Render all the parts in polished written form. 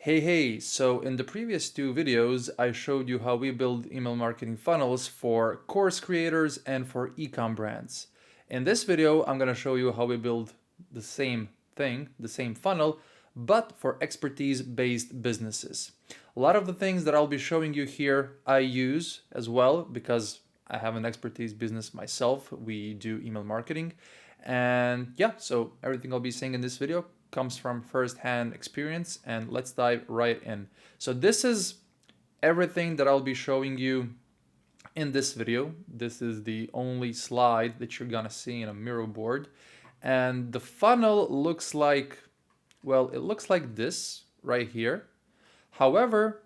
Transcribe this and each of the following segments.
Hey, so in the previous two videos, I showed you how we build email marketing funnels for course creators and for e-com brands. In this video, I'm going to show you how we build the same thing, the same funnel, but for expertise-based businesses. A lot of the things that I'll be showing you here, I use as well because I have an expertise business myself. We do email marketing. And yeah, so everything I'll be saying in this video comes from first-hand experience, and let's dive right in. So this is everything that I'll be showing you in this video. This is the only slide that you're gonna see in a Miro board. And the funnel looks like, well, it looks like this right here. However,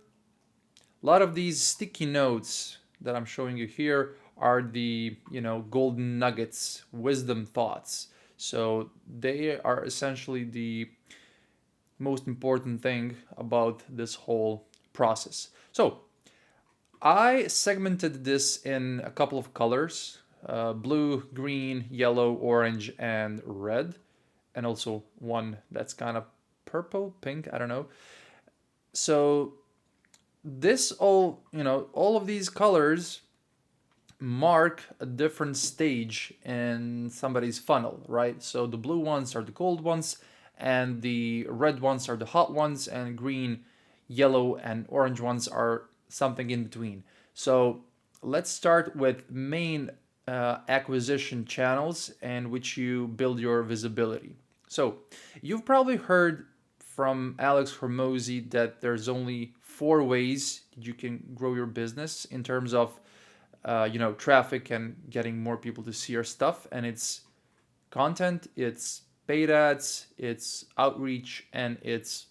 a lot of these sticky notes that I'm showing you here are the, golden nuggets, wisdom thoughts. So they are essentially the most important thing about this whole process. So I segmented this in a couple of colors, blue, green, yellow, orange, and red, and also one that's kind of purple, pink, I don't know. So this all of these colors mark a different stage in somebody's funnel, right? So the blue ones are the cold ones, and the red ones are the hot ones, and green, yellow, and orange ones are something in between. So let's start with main acquisition channels in which you build your visibility. So you've probably heard from Alex Hormozy that there's only four ways you can grow your business in terms of traffic and getting more people to see your stuff. And it's content, it's paid ads, it's outreach, and it's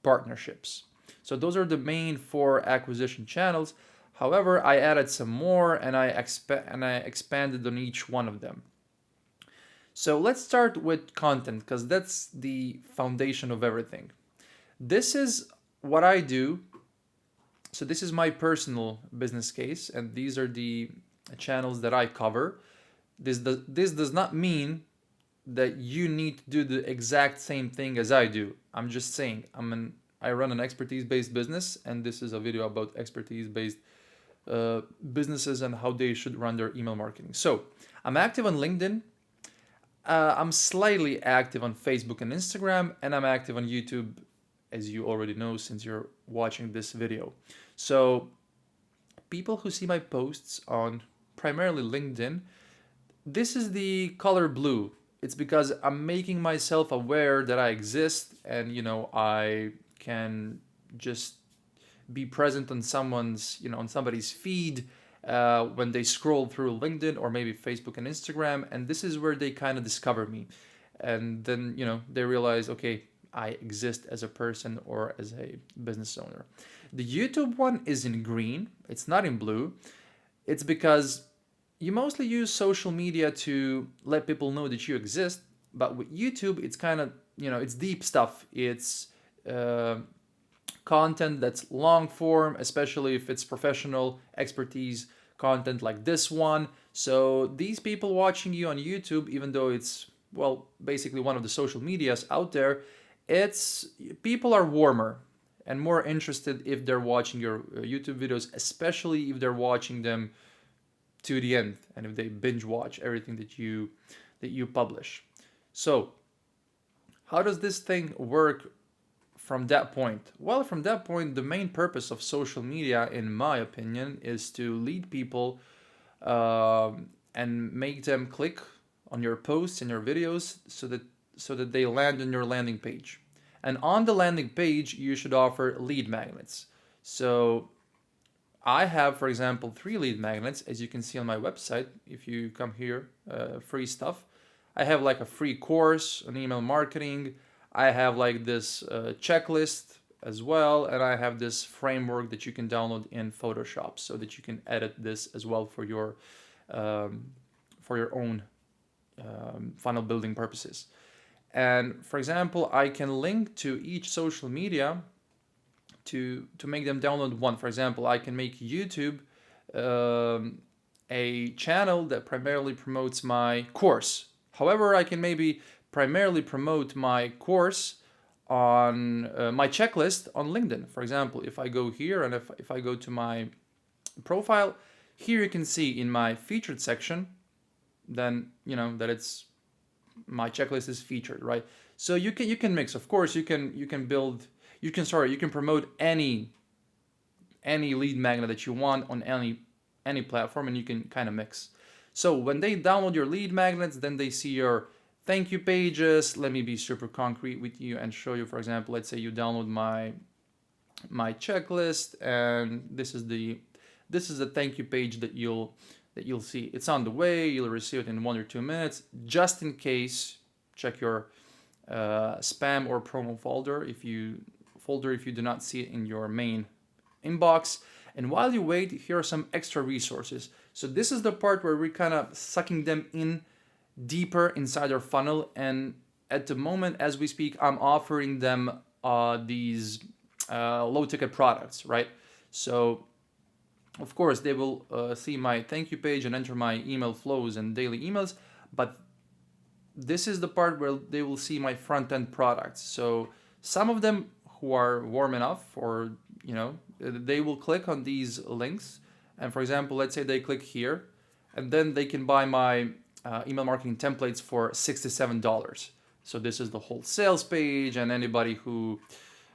partnerships. So those are the main four acquisition channels. However, I added some more, and I expanded on each one of them. So let's start with content because that's the foundation of everything. This is what I do. So this is my personal business case, and these are the channels that I cover. This does not mean that you need to do the exact same thing as I do. I'm just saying I run an expertise-based business, and this is a video about expertise-based businesses and how they should run their email marketing. So I'm active on LinkedIn. I'm slightly active on Facebook and Instagram, and I'm active on YouTube, as you already know since you're watching this video. So people who see my posts on primarily LinkedIn, this is the color blue. It's because I'm making myself aware that I exist, and I can just be present on somebody's feed when they scroll through LinkedIn or maybe Facebook and Instagram, and this is where they kind of discover me, and then they realize, okay, I exist as a person or as a business owner. The YouTube one is in green, it's not in blue. It's because you mostly use social media to let people know that you exist, but with YouTube, it's kind of, it's deep stuff. It's content that's long form, especially if it's professional expertise content like this one. So these people watching you on YouTube, even though it's, well, basically one of the social medias out there, it's people are warmer and more interested if they're watching your YouTube videos, especially if they're watching them to the end and if they binge watch everything that you publish. So how does this thing work from that point? Well, from that point, the main purpose of social media, in my opinion, is to lead people and make them click on your posts and your videos so that they land on your landing page. And on the landing page, you should offer lead magnets. So I have, for example, 3 lead magnets, as you can see on my website. If you come here, free stuff. I have like a free course on email marketing. I have like this checklist as well, and I have this framework that you can download in Photoshop so that you can edit this as well for your own funnel building purposes. And for example, I can link to each social media to make them download one. For example, I can make YouTube a channel that primarily promotes my course. However, I can maybe primarily promote my course on my checklist on LinkedIn. For example, if I go here and if I go to my profile, here you can see in my featured section, then you know that it's my checklist is featured, right? So you can mix. Of course, you can build, you can promote any lead magnet that you want on any platform, and you can kind of mix. So when they download your lead magnets, then they see your thank you pages. Let me be super concrete with you and show you. For example, let's say you download my checklist, and this is the thank you page that you'll see. It's on the way. You'll receive it in 1 or 2 minutes. Just in case, check your spam or promo folder if you do not see it in your main inbox. And while you wait, here are some extra resources. So this is the part where we're kind of sucking them in deeper inside our funnel. And at the moment, as we speak, I'm offering them these low ticket products, right? So of course, they will see my thank you page and enter my email flows and daily emails, but this is the part where they will see my front-end products. So some of them who are warm enough, or they will click on these links, and for example, let's say they click here, and then they can buy my email marketing templates for $67. So this is the whole sales page, and anybody who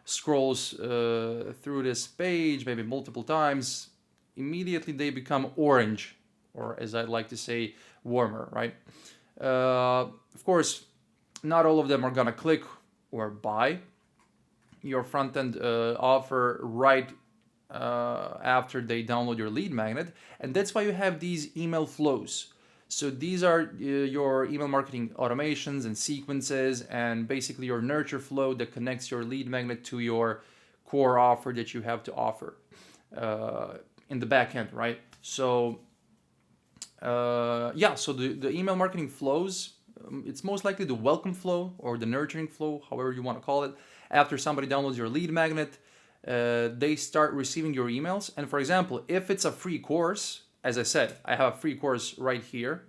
scrolls through this page maybe multiple times, immediately they become orange, or as I like to say, warmer, right? Of course, not all of them are gonna click or buy your front-end offer right after they download your lead magnet, and that's why you have these email flows. So these are your email marketing automations and sequences, and basically your nurture flow that connects your lead magnet to your core offer that you have to offer in the back end, right? So so the email marketing flows, it's most likely the welcome flow or the nurturing flow, however you want to call it. After somebody downloads your lead magnet, they start receiving your emails. And for example, if it's a free course, as I said, I have a free course right here,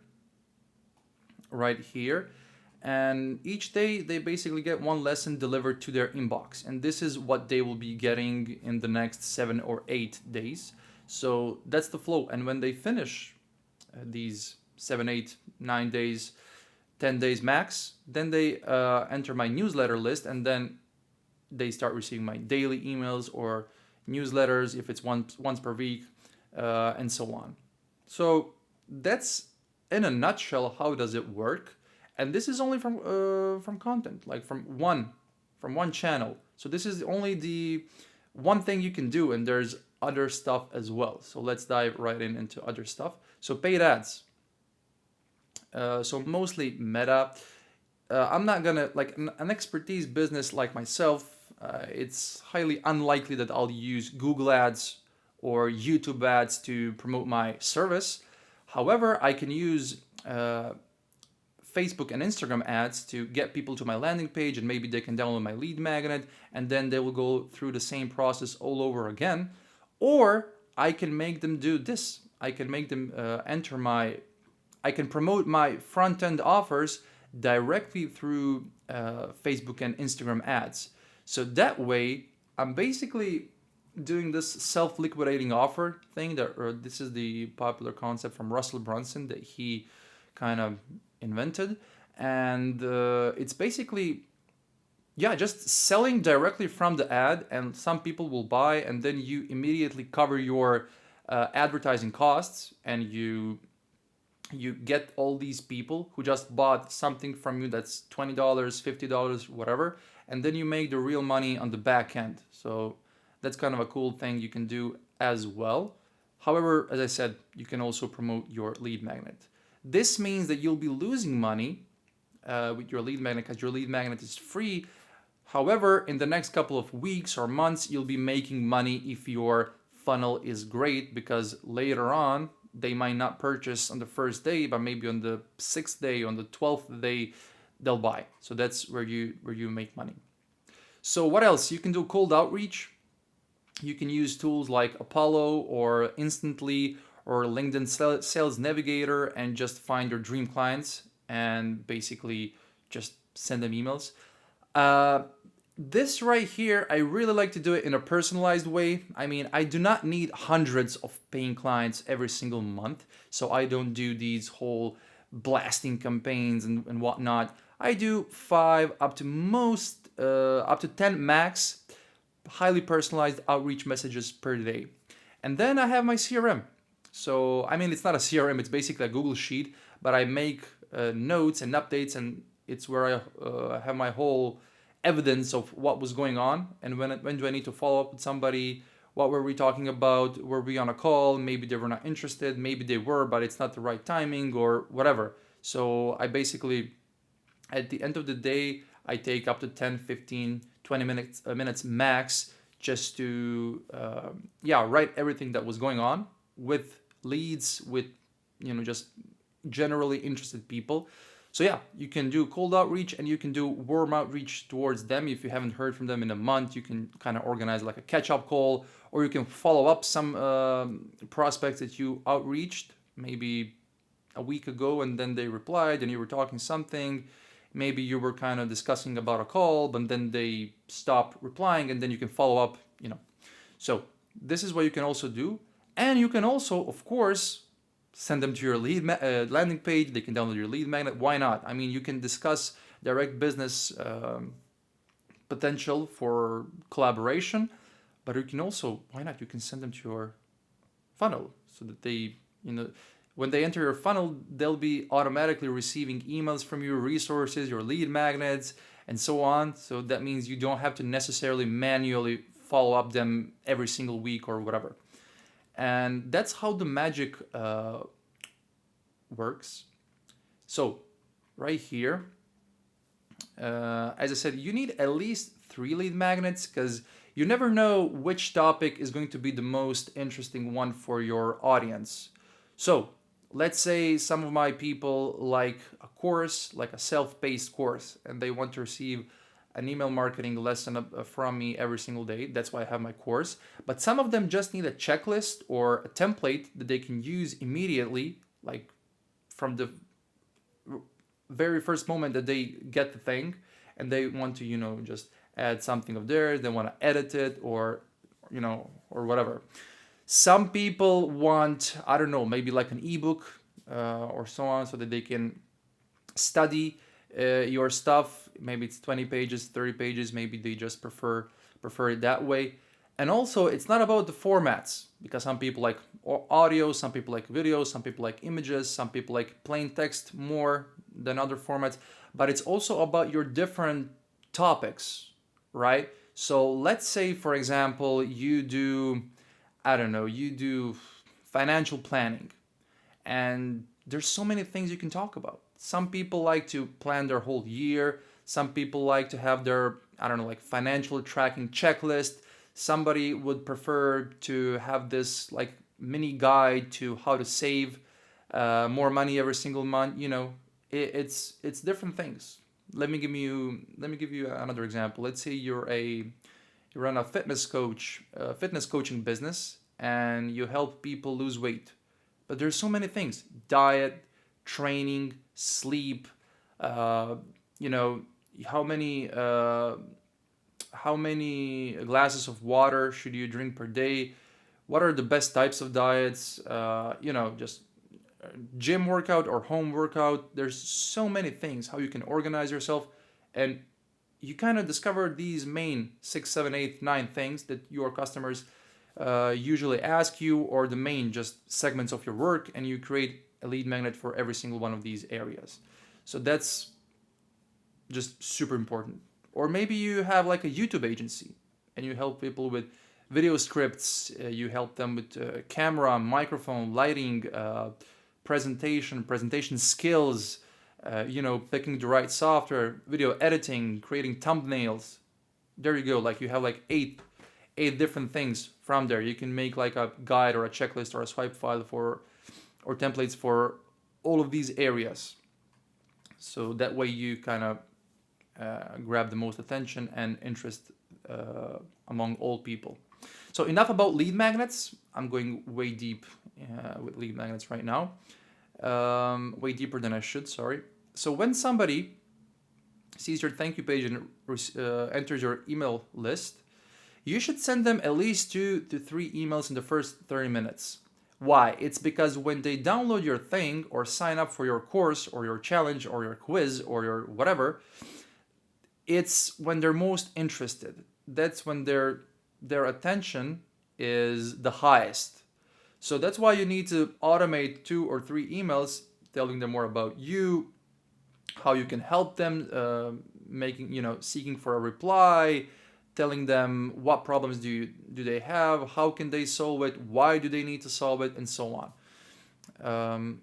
and each day they basically get one lesson delivered to their inbox, and this is what they will be getting in the next 7 or 8 days. So that's the flow. And when they finish these 7, 8, 9 days, 10 days max, then they enter my newsletter list, and then they start receiving my daily emails or newsletters if it's once per week, and so on. So that's in a nutshell how does it work. And this is only from content, like from one channel. So this is only the one thing you can do, and there's other stuff as well. So let's dive right into other stuff. So paid ads. So mostly Meta. I'm not gonna, like an expertise business like myself, it's highly unlikely that I'll use Google ads or YouTube ads to promote my service. However, I can use Facebook and Instagram ads to get people to my landing page, and maybe they can download my lead magnet, and then they will go through the same process all over again. Or I can make them do this. I can make them I can promote my front-end offers directly through Facebook and Instagram ads. So that way, I'm basically doing this self-liquidating offer thing. This is the popular concept from Russell Brunson that he kind of invented. And it's basically, just selling directly from the ad, and some people will buy, and then you immediately cover your advertising costs, and you get all these people who just bought something from you that's $20, $50, whatever, and then you make the real money on the back end. So that's kind of a cool thing you can do as well. However, as I said, you can also promote your lead magnet. This means that you'll be losing money with your lead magnet because your lead magnet is free. However, in the next couple of weeks or months, you'll be making money if your funnel is great, because later on, they might not purchase on the first day, but maybe on the 6th day, on the 12th day, they'll buy. So that's where you make money. So what else? You can do cold outreach. You can use tools like Apollo or Instantly or LinkedIn Sales Navigator, and just find your dream clients and basically just send them emails. This right here, I really like to do it in a personalized way. I mean, I do not need hundreds of paying clients every single month, so I don't do these whole blasting campaigns and whatnot. I do 5 up to 10 max highly personalized outreach messages per day. And then I have my CRM. So, I mean, it's not a CRM, it's basically a Google Sheet, but I make notes and updates, and it's where I have my whole evidence of what was going on and when do I need to follow up with somebody, what were we talking about, were we on a call, maybe they were not interested, maybe they were, but it's not the right timing or whatever. So I basically, at the end of the day, I take up to 10, 15, 20 minutes max just to write everything that was going on with leads, with just generally interested people. So yeah, you can do cold outreach and you can do warm outreach towards them. If you haven't heard from them in a month, you can kind of organize like a catch-up call, or you can follow up some prospects that you outreached maybe a week ago and then they replied and you were talking something. Maybe you were kind of discussing about a call, but then they stopped replying and then you can follow up. So this is what you can also do. And you can also, of course, send them to your landing page. They can download your lead magnet. Why not? I mean, you can discuss direct business potential for collaboration, but you can also, why not? You can send them to your funnel so that they, when they enter your funnel, they'll be automatically receiving emails from you, resources, your lead magnets, and so on. So that means you don't have to necessarily manually follow up them every single week or whatever. And that's how the magic works. So right here, as I said, you need at least 3 lead magnets because you never know which topic is going to be the most interesting one for your audience. So let's say some of my people like a course, like a self-paced course, and they want to receive an email marketing lesson from me every single day. That's why I have my course. But some of them just need a checklist or a template that they can use immediately, like from the very first moment that they get the thing, and they want to, just add something of theirs, they want to edit it or whatever. Some people want, I don't know, maybe like an ebook or so on, so that they can study your stuff. Maybe it's 20 pages, 30 pages, maybe they just prefer it that way. And also, it's not about the formats, because some people like audio, some people like video, some people like images, some people like plain text more than other formats, but it's also about your different topics, right? So let's say, for example, you do financial planning, and there's so many things you can talk about. Some people like to plan their whole year. Some people like to have their, like financial tracking checklist. Somebody would prefer to have this like mini guide to how to save more money every single month. It's different things. Let me give you another example. Let's say you run a fitness coaching business, and you help people lose weight. But there's so many things: diet, training, sleep. How many glasses of water should you drink per day? What are the best types of diets? Just gym workout or home workout. There's so many things how you can organize yourself, and you kind of discover these main 6, 7, 8, 9 things that your customers usually ask you, or the main just segments of your work, and you create a lead magnet for every single one of these areas. So that's just super important. Or maybe you have like a YouTube agency and you help people with video scripts, you help them with camera, microphone, lighting, presentation skills, picking the right software, video editing, creating thumbnails. There you go. Like you have like eight different things from there. You can make like a guide or a checklist or a swipe file or templates for all of these areas. So that way you kind of grab the most attention and interest among all people. So enough about lead magnets. I'm going way deep with lead magnets right now. Way deeper than I should, sorry. So when somebody sees your thank you page and enters your email list, you should send them at least 2 to 3 emails in the first 30 minutes. Why? It's because when they download your thing or sign up for your course or your challenge or your quiz or your whatever, it's when they're most interested. That's when their attention is the highest. So that's why you need to automate 2 or 3 emails telling them more about you, how you can help them, making seeking for a reply, telling them what problems do they have, how can they solve it, why do they need to solve it, and so on.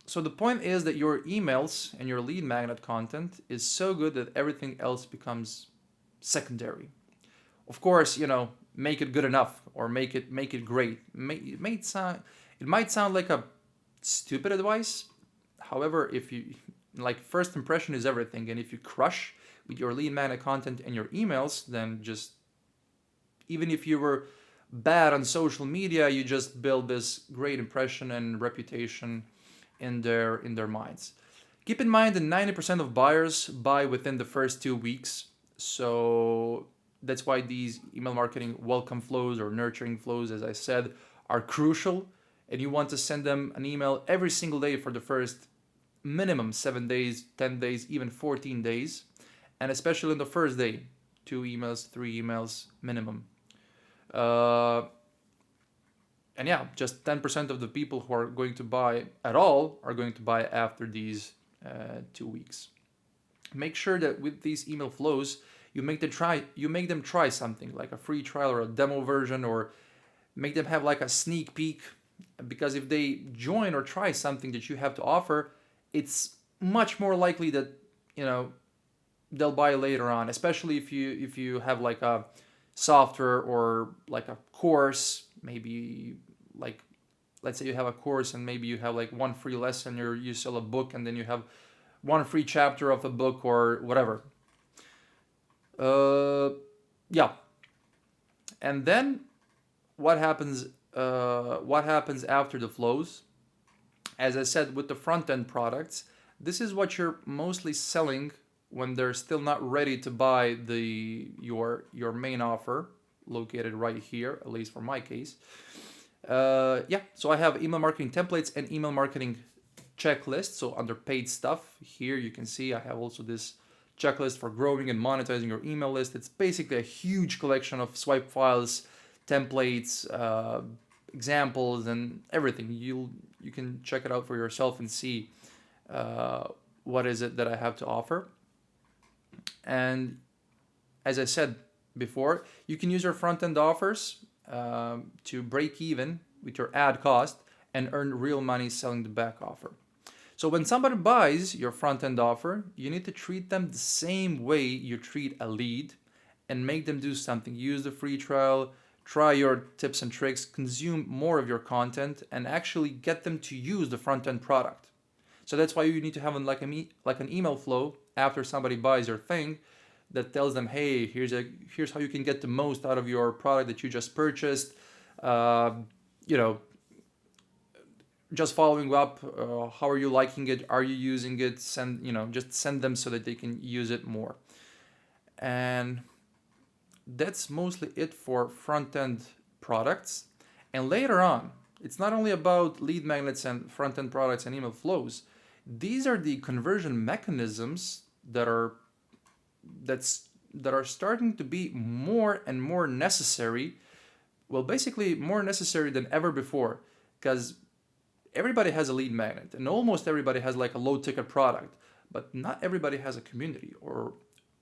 So the point is that your emails and your lead magnet content is so good that everything else becomes secondary. Of course, make it good enough or make it great. It might sound like a stupid advice. However, if you like, first impression is everything, and if you crush with your lead magnet content and your emails, then just, even if you were bad on social media, you just build this great impression and reputation in their minds. Keep in mind that 90% of buyers buy within the first 2 weeks. So that's why these email marketing welcome flows or nurturing flows, as I said, are crucial. And you want to send them an email every single day for the first minimum 7 days, 10 days, even 14 days. And especially on the first day, 2 emails, 3 emails minimum. And yeah, just 10% of the people who are going to buy at all are going to buy after these 2 weeks. Make sure that with these email flows, you make them try something like a free trial or a demo version, or make them have like a sneak peek. Because if they join or try something that you have to offer, it's much more likely that they'll buy later on. Especially if you have like a software or like a course, maybe, like, let's say you have a course and maybe you have like one free lesson, or you sell a book and then you have one free chapter of a book or whatever. Yeah. And then what happens after the flows? As I said, with the front end products, this is what you're mostly selling when they're still not ready to buy your main offer, located right here, at least for my case. Yeah, so I have email marketing templates and email marketing checklist. So under paid stuff here, you can see I have also this checklist for growing and monetizing your email list. It's basically a huge collection of swipe files, templates, examples, and everything. You can check it out for yourself and see what is it that I have to offer. And as I said before, you can use your front-end offers to break even with your ad cost and earn real money selling the back offer. So when somebody buys your front-end offer, you need to treat them the same way you treat a lead and make them do something. Use the free trial, try your tips and tricks, consume more of your content, and actually get them to use the front-end product. So that's why you need to have like an email flow after somebody buys your thing that tells them, hey, here's how you can get the most out of your product that you just purchased. Just following up, how are you liking it? Are you using it? Just send them so that they can use it more. And that's mostly it for front-end products. And later on, it's not only about lead magnets and front-end products and email flows. These are the conversion mechanisms that are starting to be more and more necessary. Well, basically more necessary than ever before, because everybody has a lead magnet and almost everybody has like a low ticket product, but not everybody has a community, or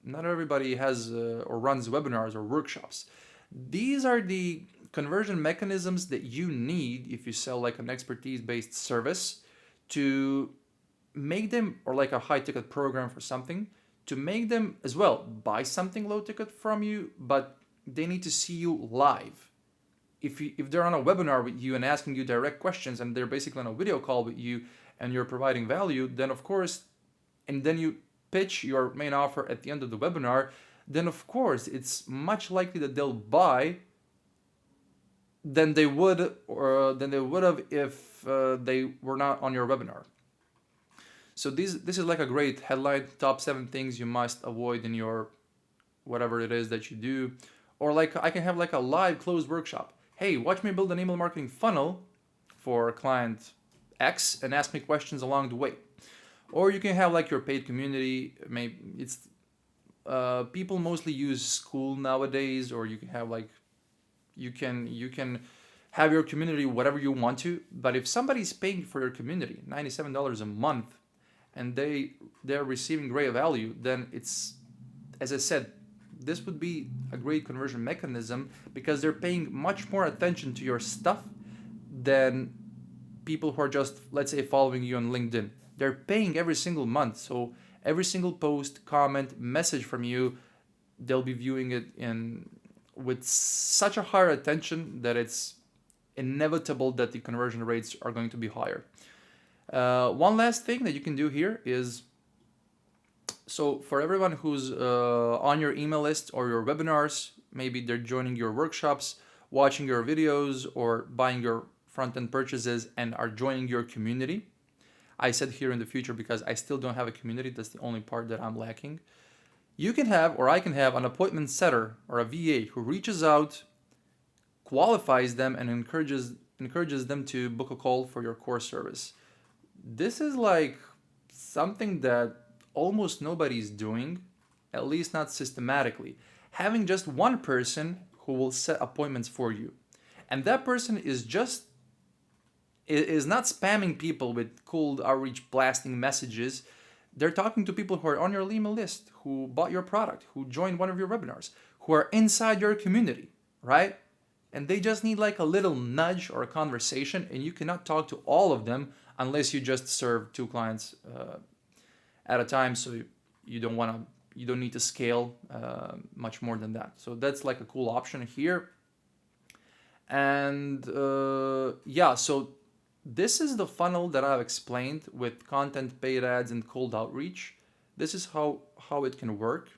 not everybody has or runs webinars or workshops. These are the conversion mechanisms that you need if you sell like an expertise based service, to make them, or like a high ticket program for something, to make them as well buy something low ticket from you, but they need to see you live. If they're on a webinar with you and asking you direct questions, and they're basically on a video call with you and you're providing value, then of course, and then you pitch your main offer at the end of the webinar, then of course it's much likely that they'll buy than they would have if they were not on your webinar. So this is like a great headline: top 7 things you must avoid in your whatever it is that you do. Or like I can have like a live closed workshop. Hey, watch me build an email marketing funnel for client X and ask me questions along the way. Or you can have like your paid community. Maybe it's people mostly use School nowadays, or you can have like you can have your community whatever you want to. But if somebody's paying for your community $97 a month and they're receiving great value, then it's, as I said, this would be a great conversion mechanism because they're paying much more attention to your stuff than people who are just, let's say, following you on LinkedIn. They're paying every single month. So every single post, comment, message from you, they'll be viewing it in with such a higher attention that it's inevitable that the conversion rates are going to be higher. One last thing that you can do here is, so for everyone who's on your email list or your webinars, maybe they're joining your workshops, watching your videos, or buying your front-end purchases and are joining your community. I said here in the future because I still don't have a community. That's the only part that I'm lacking. You can have, or I can have, an appointment setter or a VA who reaches out, qualifies them, and encourages them to book a call for your core service. This is like something that almost nobody's doing, at least not systematically. Having just one person who will set appointments for you, and that person is not spamming people with cold outreach blasting messages. They're talking to people who are on your email list, who bought your product, who joined one of your webinars, who are inside your community, right? And they just need like a little nudge or a conversation, and you cannot talk to all of them unless you just serve 2 clients at a time. So you don't need to scale much more than that. So that's like a cool option here. And yeah, so this is the funnel that I've explained with content, paid ads, and cold outreach. This is how it can work.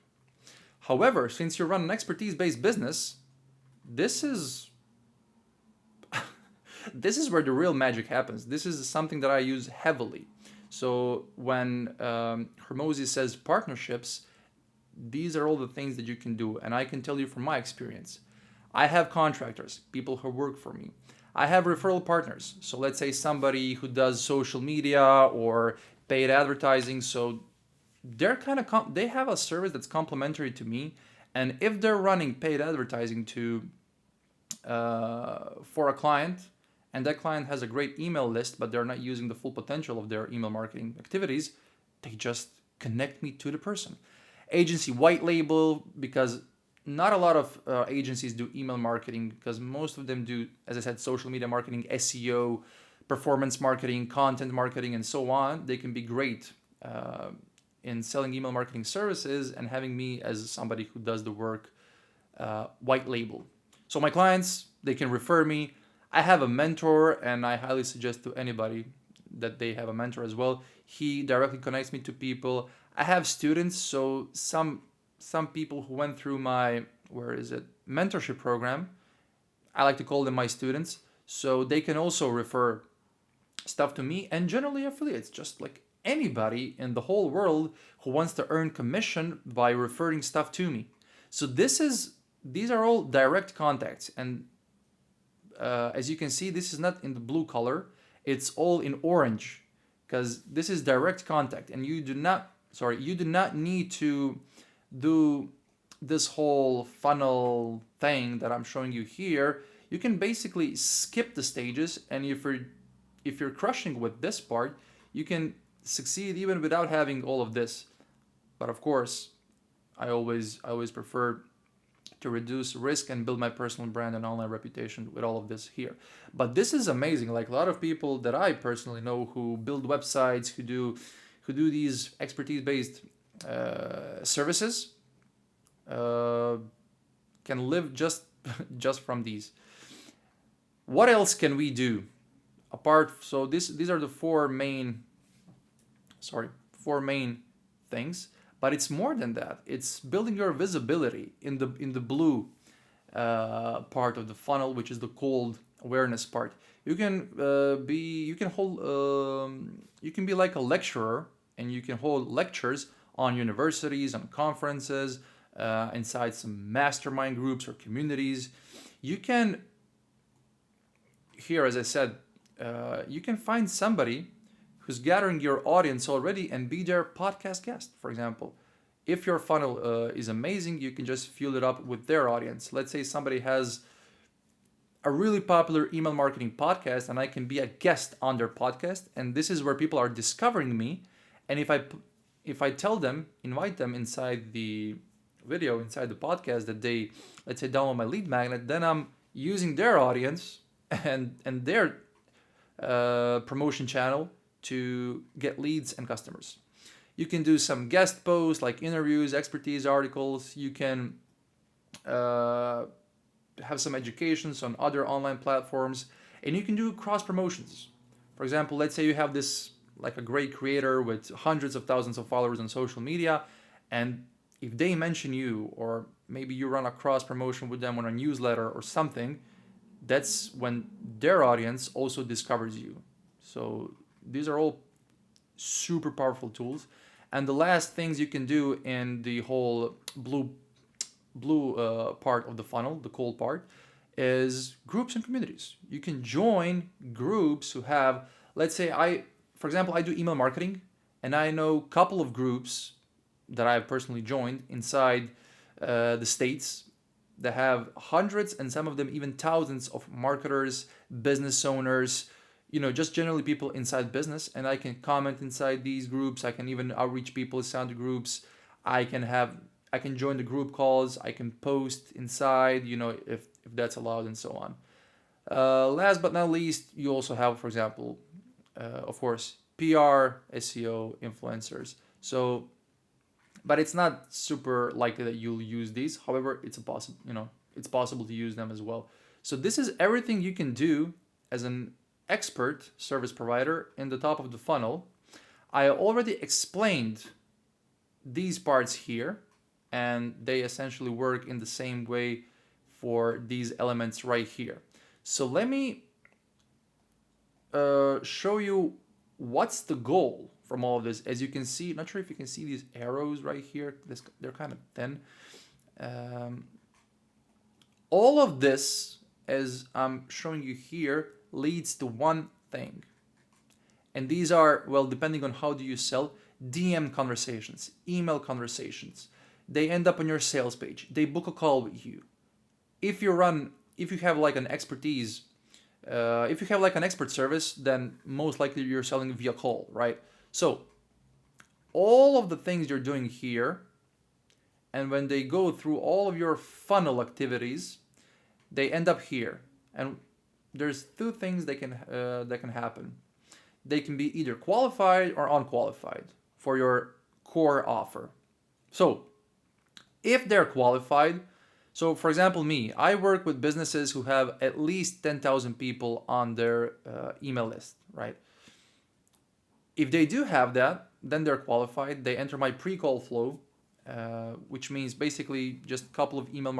However, since you run an expertise-based business, this is this is where the real magic happens. This is something that I use heavily. So when Hermosi says partnerships, these are all the things that you can do. And I can tell you from my experience, I have contractors, people who work for me. I have referral partners. So let's say somebody who does social media or paid advertising. So they're kind of they have a service that's complementary to me. And if they're running paid advertising for a client, and that client has a great email list, but they're not using the full potential of their email marketing activities, they just connect me to the person. Agency white label, because not a lot of agencies do email marketing, because most of them do, as I said, social media marketing, SEO, performance marketing, content marketing, and so on. They can be great in selling email marketing services and having me as somebody who does the work white label. So my clients, they can refer me. I have a mentor, and I highly suggest to anybody that they have a mentor as well. He directly connects me to people. I have students, so some people who went through my mentorship program, I like to call them my students, so they can also refer stuff to me, and generally affiliates, just like anybody in the whole world who wants to earn commission by referring stuff to me. So these are all direct contacts, and as you can see, this is not in the blue color, it's all in orange, because this is direct contact, and you do not need to do this whole funnel thing that I'm showing you here. You can basically skip the stages, and if you're crushing with this part, you can succeed even without having all of this. But of course, I always prefer to reduce risk and build my personal brand and online reputation with all of this here. But this is amazing. Like a lot of people that I personally know who build websites, who do these expertise-based services, can live just from these. What else can we do apart? So these are the four main things. But it's more than that. It's building your visibility in the blue part of the funnel, which is the cold awareness part. You can be like a lecturer and you can hold lectures on universities, on conferences, inside some mastermind groups or communities. You can, here, as I said, you can find somebody who's gathering your audience already and be their podcast guest, for example. If your funnel is amazing, you can just fuel it up with their audience. Let's say somebody has a really popular email marketing podcast and I can be a guest on their podcast, and this is where people are discovering me. And if I tell them, invite them inside the video, inside the podcast, that they, let's say, download my lead magnet, then I'm using their audience and their promotion channel to get leads and customers. You can do some guest posts like interviews, expertise articles. You can have some educations on other online platforms, and you can do cross promotions. For example, let's say you have this, like, a great creator with hundreds of thousands of followers on social media, and if they mention you, or maybe you run a cross promotion with them on a newsletter or something, that's when their audience also discovers you. So these are all super powerful tools. And the last things you can do in the whole blue part of the funnel, the cold part, is groups and communities. You can join groups who have, let's say, for example, I do email marketing, and I know a couple of groups that I've personally joined inside the States that have hundreds and some of them even thousands of marketers, business owners, just generally people inside business. And I can comment inside these groups. I can even outreach people inside the groups. I can join the group calls. I can post inside, if that's allowed, and so on. Last but not least, you also have, for example, of course, PR, SEO, influencers. But it's not super likely that you'll use these. However, it's possible to use them as well. So this is everything you can do as an expert service provider in the top of the funnel. I already explained these parts here, and they essentially work in the same way for these elements right here. So let me show you what's the goal from all of this. As you can see, not sure if you can see these arrows right here. They're kind of thin. All of this, as I'm showing you here, leads to one thing. And these are, well, depending on how do you sell, DM conversations, email conversations. They end up on your sales page. They book a call with you. If you have like an expertise, if you have like an expert service, then most likely you're selling via call, right? So all of the things you're doing here, and when they go through all of your funnel activities, they end up here. And there's two things that can happen. They can be either qualified or unqualified for your core offer. So if they're qualified, so for example, I work with businesses who have at least 10,000 people on their email list, right? If they do have that, then they're qualified. They enter my pre-call flow, which means basically just a couple of email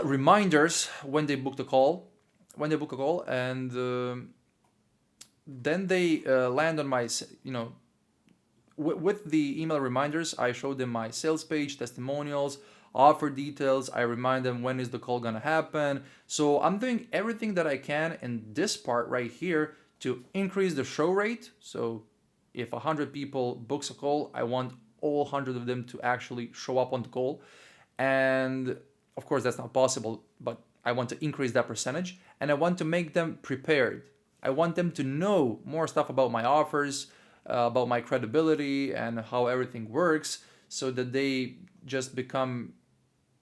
reminders when they book a call, and then they land on my, with the email reminders, I show them my sales page, testimonials, offer details. I remind them when is the call gonna happen. So I'm doing everything that I can in this part right here to increase the show rate. So if 100 people books a call, I want all 100 of them to actually show up on the call. And of course, that's not possible, but I want to increase that percentage, and I want to make them prepared. I want them to know more stuff about my offers, about my credibility and how everything works, so that they come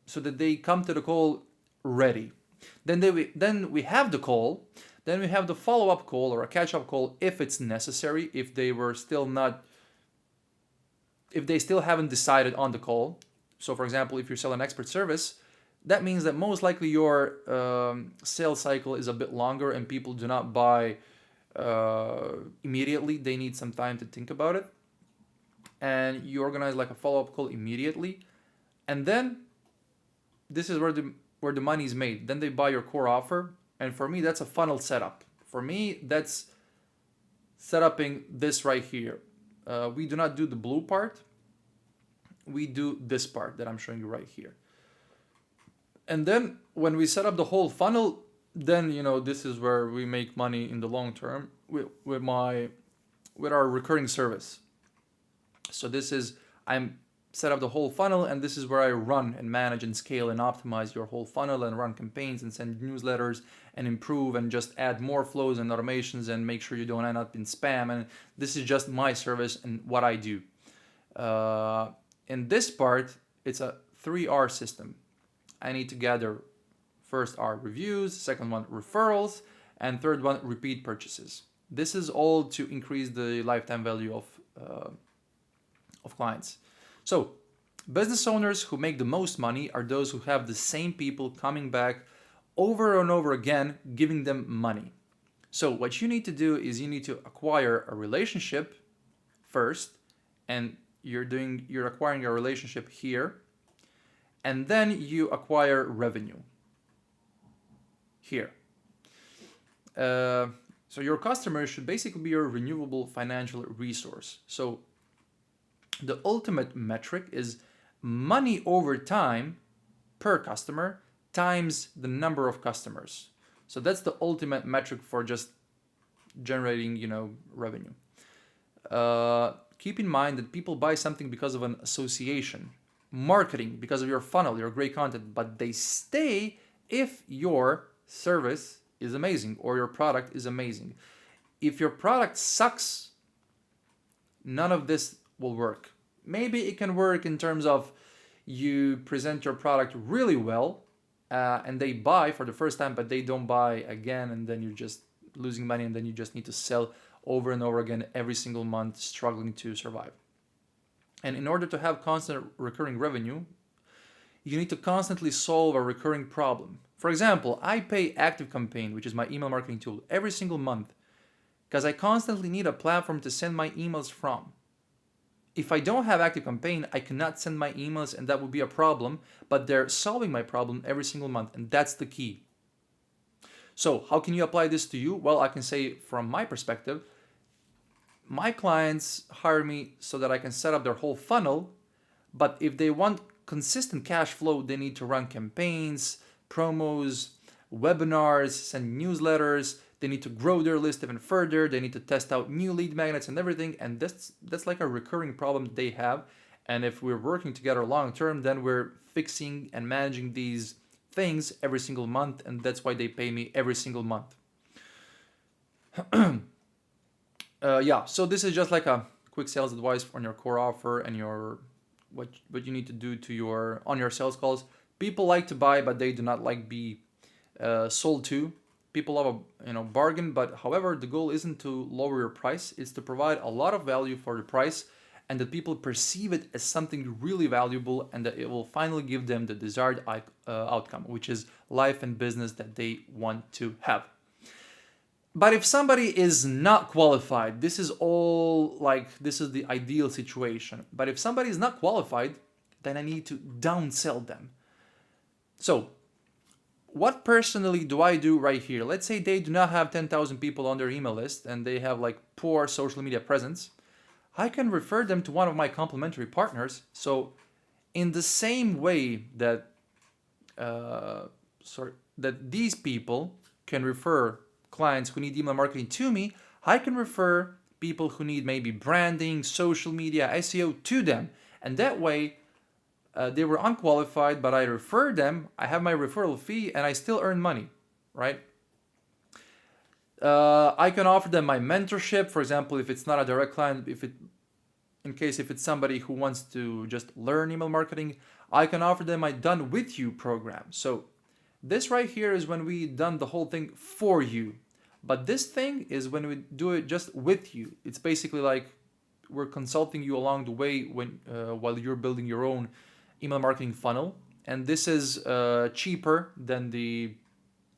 to the call ready. Then we have the call. Then we have the follow-up call or a catch-up call if it's necessary, if they still haven't decided on the call. So for example, if you sell an expert service, that means that most likely your sales cycle is a bit longer and people do not buy immediately. They need some time to think about it. And you organize like a follow-up call immediately. And then this is where the money is made. Then they buy your core offer. And for me, that's a funnel setup. For me, that's setting this right here. We do not do the blue part. We do this part that I'm showing you right here. And then when we set up the whole funnel, then this is where we make money in the long term with our recurring service. So this is, I'm set up the whole funnel, and this is where I run and manage and scale and optimize your whole funnel and run campaigns and send newsletters and improve and just add more flows and automations and make sure you don't end up in spam. And this is just my service and what I do. In this part, it's a 3R system. I need to gather first R, reviews, second one, referrals, and third one, repeat purchases. This is all to increase the lifetime value of clients. So business owners who make the most money are those who have the same people coming back over and over again, giving them money. So what you need to do is you need to acquire a relationship first, and you're acquiring a relationship here, and then you acquire revenue here. So your customer should basically be your renewable financial resource. So the ultimate metric is money over time per customer times the number of customers. So that's the ultimate metric for just generating, revenue. Keep in mind that people buy something because of an association, marketing because of your funnel, your great content, but they stay if your service is amazing or your product is amazing. If your product sucks, none of this will work. Maybe it can work in terms of you present your product really well and they buy for the first time, but they don't buy again, and then you're just losing money, and then you just need to sell over and over again every single month, struggling to survive. And in order to have constant recurring revenue, you need to constantly solve a recurring problem. For example, I pay ActiveCampaign, which is my email marketing tool, every single month because I constantly need a platform to send my emails from. If I don't have ActiveCampaign, I cannot send my emails, and that would be a problem, but they're solving my problem every single month, and that's the key. So how can you apply this to you? Well, I can say from my perspective, my clients hire me so that I can set up their whole funnel, but if they want consistent cash flow, they need to run campaigns, promos, webinars, send newsletters. They need to grow their list even further. They need to test out new lead magnets and everything. And that's like a recurring problem that they have. And if we're working together long term, then we're fixing and managing these things every single month. And that's why they pay me every single month. So this is just like a quick sales advice on your core offer and what you need to do on your sales calls. People like to buy, but they do not like be sold to. People love a bargain, but however, the goal isn't to lower your price. It's to provide a lot of value for the price, and that people perceive it as something really valuable, and that it will finally give them the desired outcome, which is life and business that they want to have. But if somebody is not qualified, this is the ideal situation. But if somebody is not qualified, then I need to downsell them. So what personally do I do right here? Let's say they do not have 10,000 people on their email list and they have poor social media presence. I can refer them to one of my complementary partners. So in the same way that these people can refer clients who need email marketing to me, I can refer people who need maybe branding, social media, SEO to them. And that way, they were unqualified, but I refer them, I have my referral fee, and I still earn money, right? I can offer them my mentorship. For example, if it's not a direct client, if it's somebody who wants to just learn email marketing, I can offer them my Done With You program. So this right here is when we done the whole thing for you. But this thing is when we do it just with you. It's basically like we're consulting you along the way while you're building your own email marketing funnel. And this is cheaper than the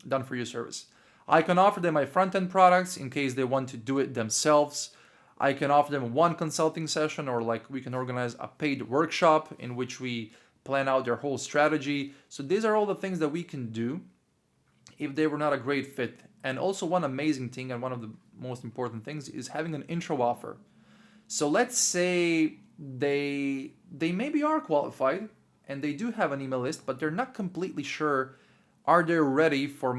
Done For You service. I can offer them my front-end products in case they want to do it themselves. I can offer them one consulting session, or we can organize a paid workshop in which we plan out their whole strategy. So these are all the things that we can do if they were not a great fit. And also one amazing thing and one of the most important things is having an intro offer. So let's say they maybe are qualified and they do have an email list, but they're not completely sure are they ready for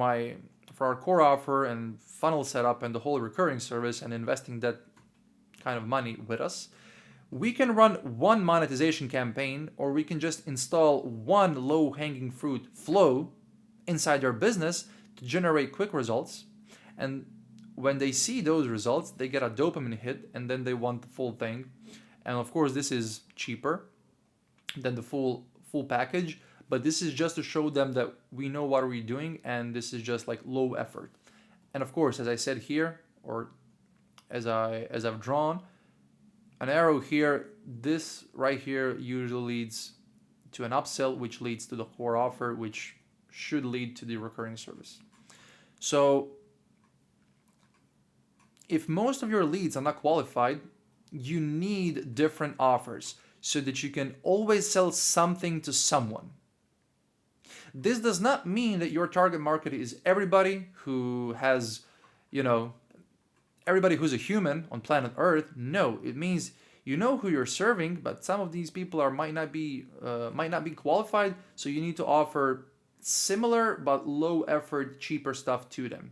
our core offer and funnel setup and the whole recurring service and investing that kind of money with us. We can run one monetization campaign, or we can just install one low-hanging fruit flow inside their business to generate quick results. And when they see those results, they get a dopamine hit and then they want the full thing. And of course, this is cheaper than the full package, but this is just to show them that we know what we're doing and this is just like low effort. And of course, as I said here, or as I've drawn an arrow here, this right here usually leads to an upsell, which leads to the core offer, which should lead to the recurring service. So if most of your leads are not qualified, you need different offers so that you can always sell something to someone. This does not mean that your target market is everybody who has, everybody who's a human on planet Earth. No, it means you know who you're serving, but some of these people might not be qualified, so you need to offer similar but low effort, cheaper stuff to them.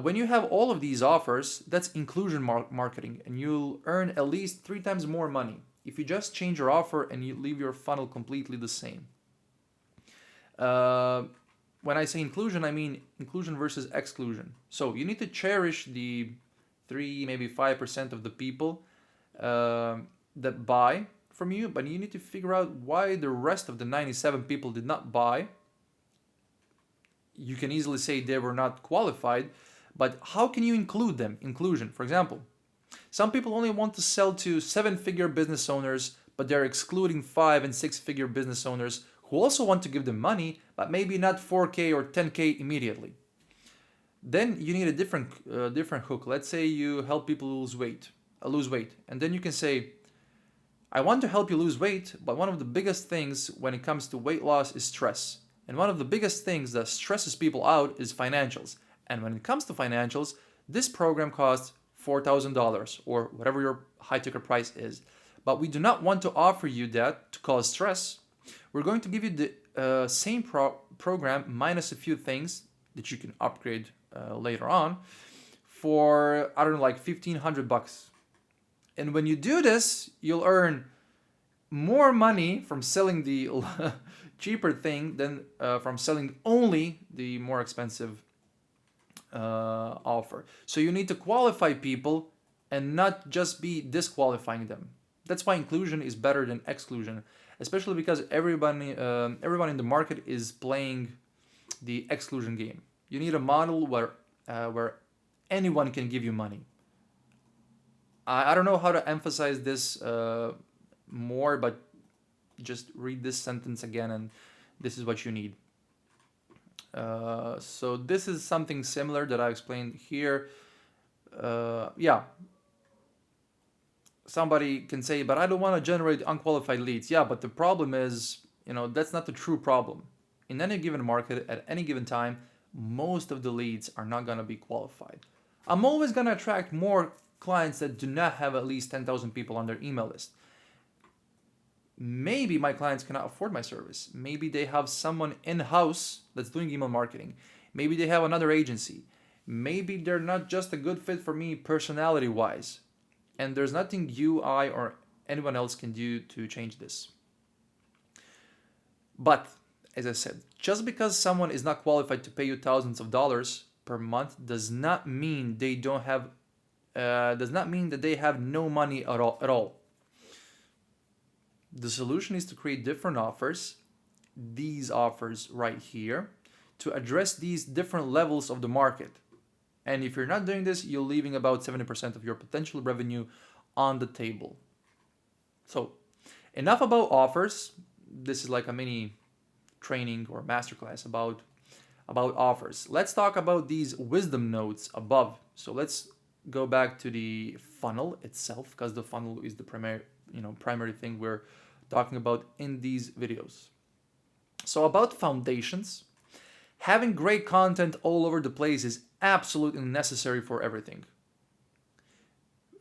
When you have all of these offers, that's inclusion marketing, and you'll earn at least 3 times more money if you just change your offer and you leave your funnel completely the same. When I say inclusion, I mean inclusion versus exclusion. So you need to cherish the 3, maybe 5% of the people that buy from you, but you need to figure out why the rest of the 97 people did not buy. You can easily say they were not qualified, but how can you include them? Inclusion, for example, some people only want to sell to 7-figure business owners, but they're excluding 5- and 6-figure business owners who also want to give them money, but maybe not 4K or 10K immediately. Then you need a different hook. Let's say you help people lose weight, and then you can say, I want to help you lose weight, but one of the biggest things when it comes to weight loss is stress. And one of the biggest things that stresses people out is financials. And when it comes to financials, this program costs $4,000 or whatever your high ticket price is. But we do not want to offer you that to cause stress. We're going to give you the same program minus a few things that you can upgrade later on for, I don't know, like $1,500. And when you do this, you'll earn more money from selling the cheaper thing than from selling only the more expensive offer. So you need to qualify people and not just be disqualifying them. That's why inclusion is better than exclusion, especially because everyone in the market is playing the exclusion game. You need a model where anyone can give you money. I don't know how to emphasize this more, but just read this sentence again and this is what you need. So this is something similar that I explained here. Yeah. Somebody can say, but I don't want to generate unqualified leads. Yeah, but the problem is, that's not the true problem. In any given market, at any given time, most of the leads are not going to be qualified. I'm always going to attract more clients that do not have at least 10,000 people on their email list. Maybe my clients cannot afford my service. Maybe they have someone in-house that's doing email marketing. Maybe they have another agency. Maybe they're not just a good fit for me personality-wise. And there's nothing you, I, or anyone else can do to change this. But, as I said, just because someone is not qualified to pay you thousands of dollars per month does not mean they don't have, does not mean that they have no money at all. The solution is to create different offers, these offers right here, to address these different levels of the market. And if you're not doing this, you're leaving about 70% of your potential revenue on the table. So, enough about offers. This is like a mini training or masterclass about offers. Let's talk about these wisdom notes above. So let's go back to the funnel itself, because the funnel is the primary thing we're talking about in these videos. So about foundations, Having great content all over the place is absolutely necessary for everything.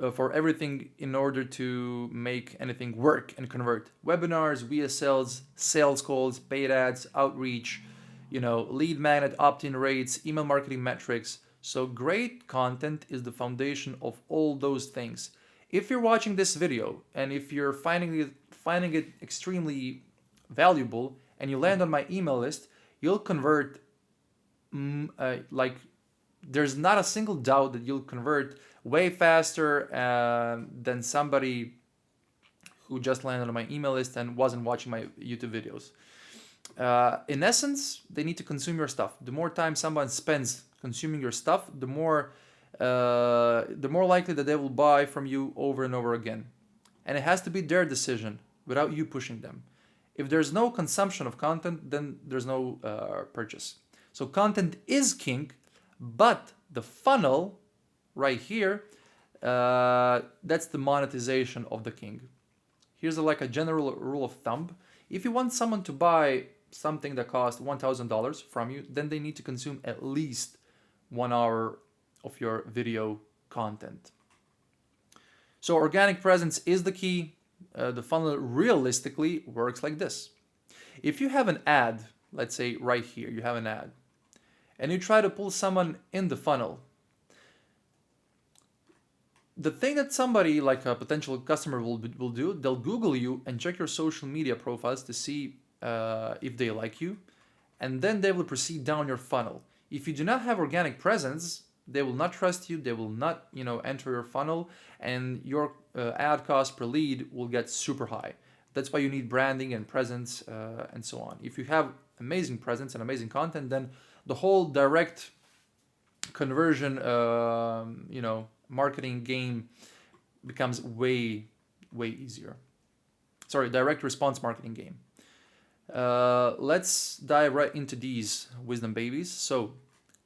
In order to make anything work and convert. Webinars, VSLs, sales calls, paid ads, outreach, lead magnet opt-in rates, email marketing metrics. So great content is the foundation of all those things. If you're watching this video and if you're finding it extremely valuable and you land on my email list, you'll convert there's not a single doubt that you'll convert way faster than somebody who just landed on my email list and wasn't watching my YouTube videos. In essence, they need to consume your stuff. The more time someone spends consuming your stuff, the more likely that they will buy from you over and over again. And it has to be their decision without you pushing them. If there's no consumption of content, then there's no purchase. So content is king, but the funnel right here, that's the monetization of the king. Here's like a general rule of thumb. If you want someone to buy something that costs $1,000 from you, then they need to consume at least 1 hour of your video content. So organic presence is the key. The funnel realistically works like this. If you have an ad, let's say right here, you have an ad, and you try to pull someone in the funnel, the thing that somebody like a potential customer will do, they'll Google you and check your social media profiles to see if they like you, and then they will proceed down your funnel. If you do not have organic presence, they will not trust you, they will not enter your funnel, and your ad cost per lead will get super high. That's why you need branding and presence and so on. If you have amazing presence and amazing content, then the whole direct conversion marketing game becomes way easier. Sorry, direct response marketing game. Let's dive right into these wisdom babies. So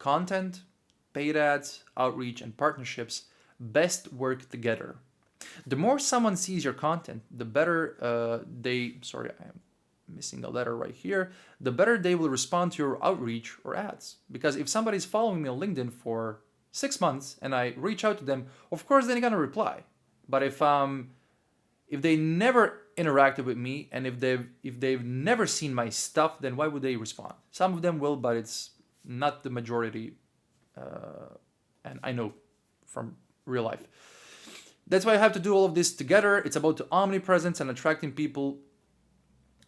content, paid ads, outreach, and partnerships best work together. The more someone sees your content, the better I am missing a letter right here, the better they will respond to your outreach or ads. Because if somebody's following me on LinkedIn for 6 months and I reach out to them, of course they're gonna reply. But if they never interacted with me and if they've never seen my stuff, then why would they respond? Some of them will, but it's not the majority, and I know from real life. That's why I have to do all of this together. It's about the omnipresence and attracting people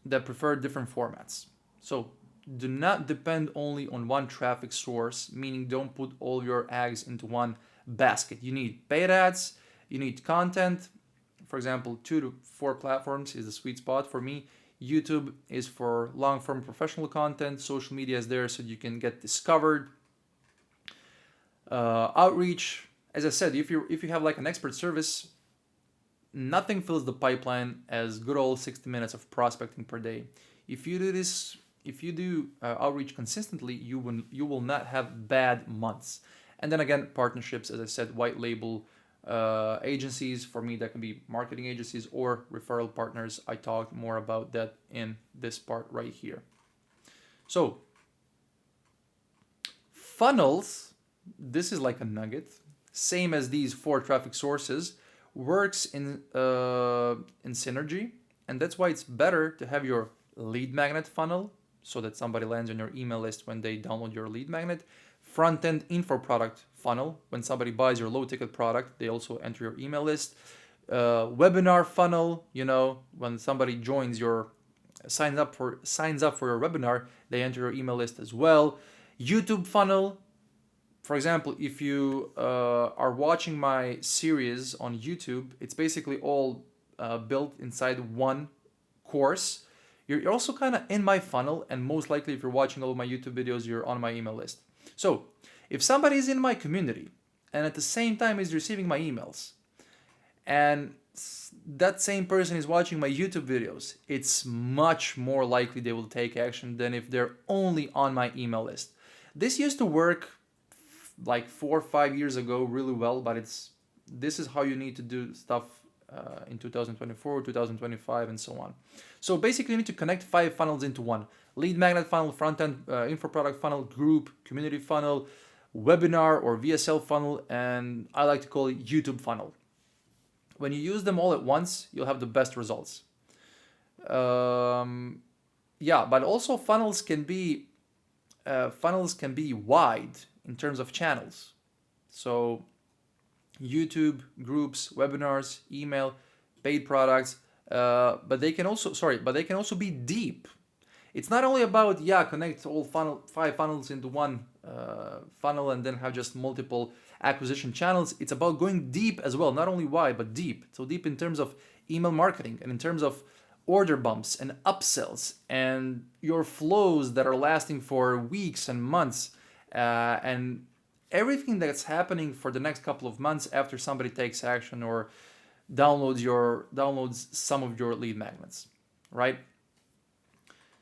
that prefer different formats. So do not depend only on one traffic source, meaning don't put all your eggs into one basket. You need paid ads, you need content. For example, 2 to 4 platforms is the sweet spot for me. YouTube is for long-form professional content. Social media is there so you can get discovered. Outreach, as I said, if you have like an expert service, nothing fills the pipeline as good old 60 minutes of prospecting per day. If you do outreach consistently, you will not have bad months. And then again, partnerships, as I said, white label agencies. For me, that can be marketing agencies or referral partners. I talked more about that in this part right here. So funnels, this is like a nugget, same as these 4 traffic sources, works in synergy, and that's why it's better to have your lead magnet funnel so that somebody lands on your email list when they download your lead magnet. Front-end info product funnel, when somebody buys your low-ticket product, they also enter your email list. Webinar funnel, when somebody signs up for your webinar, they enter your email list as well. YouTube funnel, for example, if you are watching my series on YouTube, it's basically all built inside one course. You're also kind of in my funnel, and most likely if you're watching all of my YouTube videos, you're on my email list. So if somebody is in my community and at the same time is receiving my emails, and that same person is watching my YouTube videos, it's much more likely they will take action than if they're only on my email list. This used to work like 4 or 5 years ago really well, but this is how you need to do stuff in 2024, 2025, and so on. So basically you need to connect 5 funnels into one. lead magnet funnel, front-end info product funnel, group, community funnel, webinar or VSL funnel, and I like to call it YouTube funnel. When you use them all at once, you'll have the best results. Yeah, but also funnels can be wide in terms of channels. So YouTube, groups, webinars, email, paid products, but they can also be deep. It's not only about connect all five funnels into one funnel and then have just multiple acquisition channels. It's about going deep as well, not only wide but deep. So deep in terms of email marketing and in terms of order bumps and upsells and your flows that are lasting for weeks and months, and everything that's happening for the next couple of months after somebody takes action or downloads some of your lead magnets, right?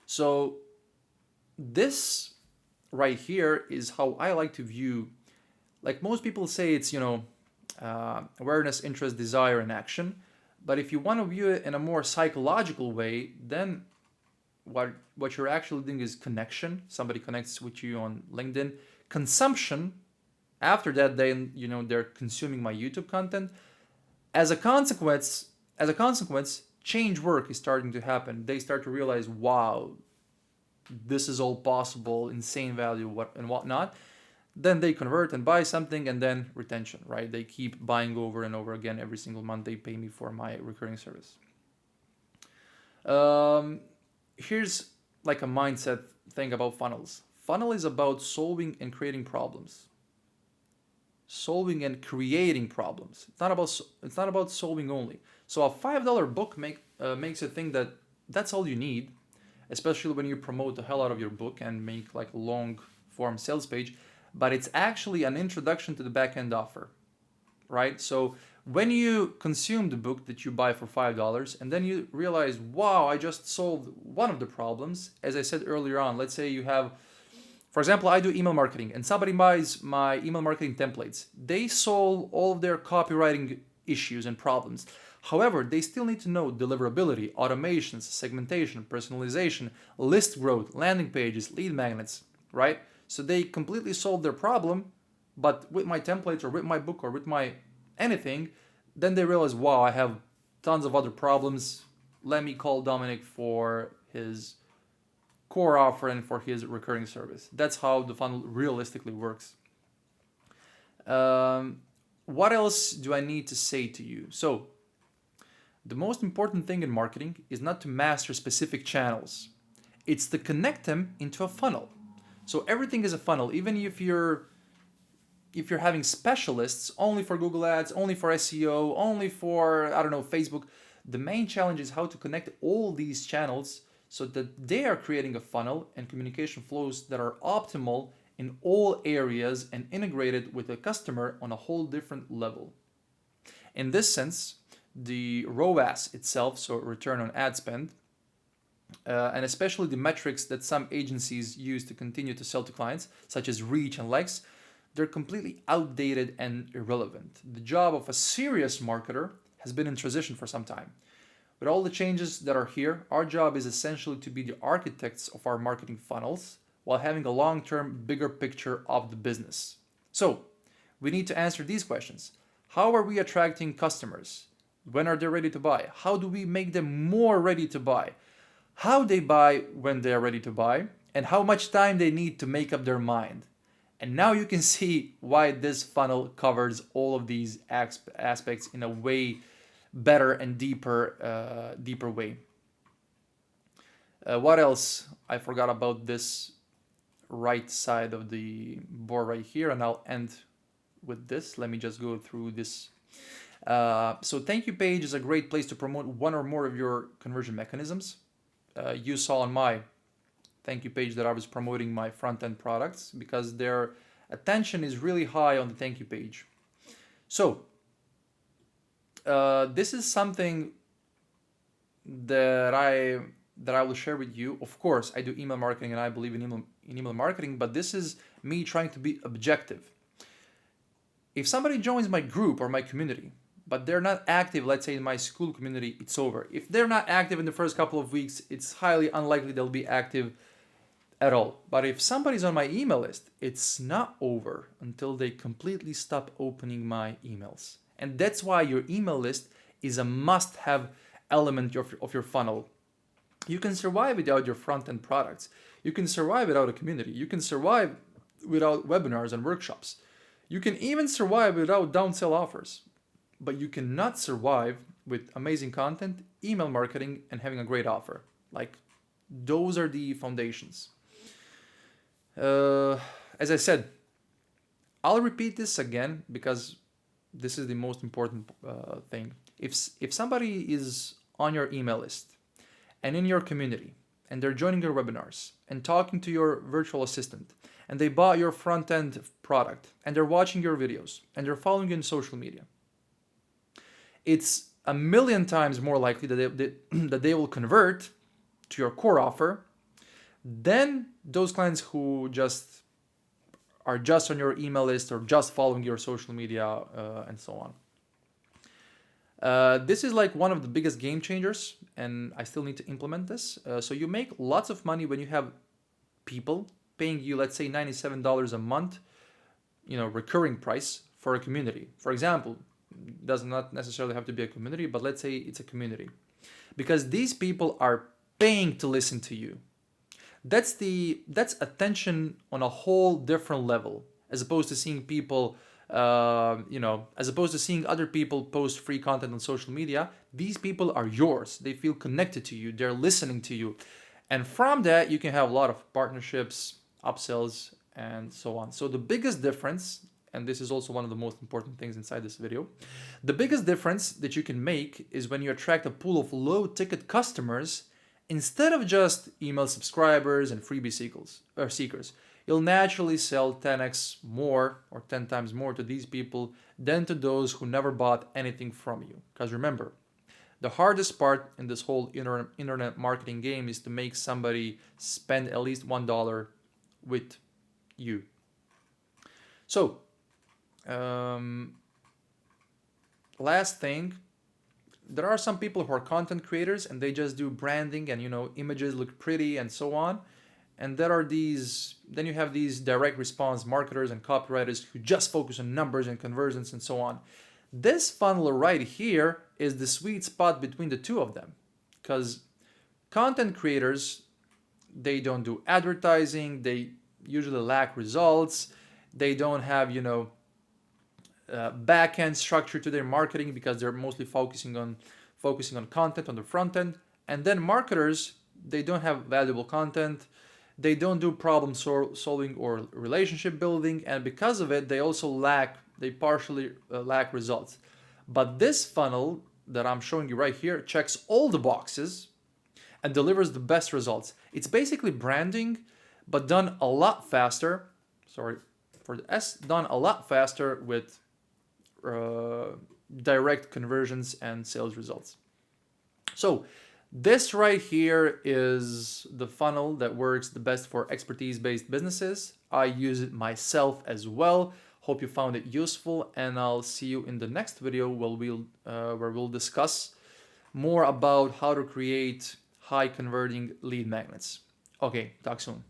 So this right here is how I like to view, like most people say it's, awareness, interest, desire, and action. But if you want to view it in a more psychological way, then what you're actually doing is connection. Somebody connects with you on LinkedIn. Consumption, after that, they're consuming my YouTube content. As a consequence, change work is starting to happen. They start to realize, wow, this is all possible, insane value, and whatnot. Then they convert and buy something, and then retention, right? They keep buying over and over again. Every single month they pay me for my recurring service. Here's like a mindset thing about funnels. Funnel is about solving and creating problems. Solving and creating problems. It's not about solving only. So a $5 book makes you think that that's all you need, especially when you promote the hell out of your book and make like a long form sales page. But it's actually an introduction to the back-end offer, right? So when you consume the book that you buy for $5 and then you realize, wow, I just solved one of the problems. As I said earlier on, let's say you have, for example, I do email marketing and somebody buys my email marketing templates. They solve all of their copywriting issues and problems. However, they still need to know deliverability, automations, segmentation, personalization, list growth, landing pages, lead magnets, right? So they completely solve their problem, but with my templates or with my book or with my anything, then they realize, wow, I have tons of other problems. Let me call Dominic for his core offer and for his recurring service. That's how the funnel realistically works. What else do I need to say to you? So the most important thing in marketing is not to master specific channels. It's to connect them into a funnel. So everything is a funnel. Even if you're having specialists only for Google Ads, only for SEO, only for, Facebook, the main challenge is how to connect all these channels so that they are creating a funnel and communication flows that are optimal in all areas and integrated with the customer on a whole different level. In this sense, the ROAS itself, so return on ad spend, and especially the metrics that some agencies use to continue to sell to clients, such as reach and likes, they're completely outdated and irrelevant. The job of a serious marketer has been in transition for some time. With all the changes that are here, our job is essentially to be the architects of our marketing funnels while having a long-term, bigger picture of the business. So, we need to answer these questions. How are we attracting customers? When are they ready to buy? How do we make them more ready to buy? How they buy when they are ready to buy, and how much time they need to make up their mind. And now you can see why this funnel covers all of these aspects in a way better and deeper way. What else? I forgot about this right side of the board right here, and I'll end with this. Let me just go through this. So thank you page is a great place to promote one or more of your conversion mechanisms. You saw on my thank you page that I was promoting my front-end products because their attention is really high on the thank you page. So this is something that I will share with you. Of course, I do email marketing and I believe in email marketing, but this is me trying to be objective. If somebody joins my group or my community, but they're not active, let's say in my school community, it's over. If they're not active in the first couple of weeks, it's highly unlikely they'll be active at all. But if somebody's on my email list, it's not over until they completely stop opening my emails. And that's why your email list is a must-have element of your funnel. You can survive without your front-end products. You can survive without a community. You can survive without webinars and workshops. You can even survive without downsell offers. But you cannot survive with amazing content, email marketing, and having a great offer. Like, those are the foundations. As I said, I'll repeat this again because this is the most important thing. If somebody is on your email list and in your community, and they're joining your webinars and talking to your virtual assistant, and they bought your front-end product, and they're watching your videos, and they're following you on social media, it's a million times more likely that they will convert to your core offer than those clients who are just on your email list or just following your social media and so on. This is like one of the biggest game changers, and I still need to implement this. So you make lots of money when you have people paying you, let's say, $97 a month, recurring price for a community. For example, does not necessarily have to be a community, but let's say it's a community, because these people are paying to listen to you. That's attention on a whole different level, as opposed to seeing people, as opposed to seeing other people post free content on social media. These people are yours. They feel connected to you. They're listening to you. And from that, you can have a lot of partnerships, upsells, and so on. So the biggest difference, and this is also one of the most important things inside this video, the biggest difference that you can make is when you attract a pool of low-ticket customers instead of just email subscribers and freebie seekers. You'll naturally sell 10x more or 10 times more to these people than to those who never bought anything from you. Because remember, the hardest part in this whole internet marketing game is to make somebody spend at least $1 with you. So, last thing, there are some people who are content creators and they just do branding and images look pretty and so on. And then you have these direct response marketers and copywriters who just focus on numbers and conversions and so on. This funnel right here is the sweet spot between the two of them, because content creators, they don't do advertising, they usually lack results, they don't have back-end structure to their marketing because they're mostly focusing on content on the front end. And then marketers, they don't have valuable content, they don't do problem solving or relationship building, and because of it, they partially lack results. But this funnel that I'm showing you right here checks all the boxes and delivers the best results. It's basically branding, but done a lot faster. Sorry for the S, done a lot faster with direct conversions and sales results. So this right here is the funnel that works the best for expertise-based businesses. I use it myself as well. Hope you found it useful, and I'll see you in the next video where we'll discuss more about how to create high converting lead magnets. Okay, talk soon.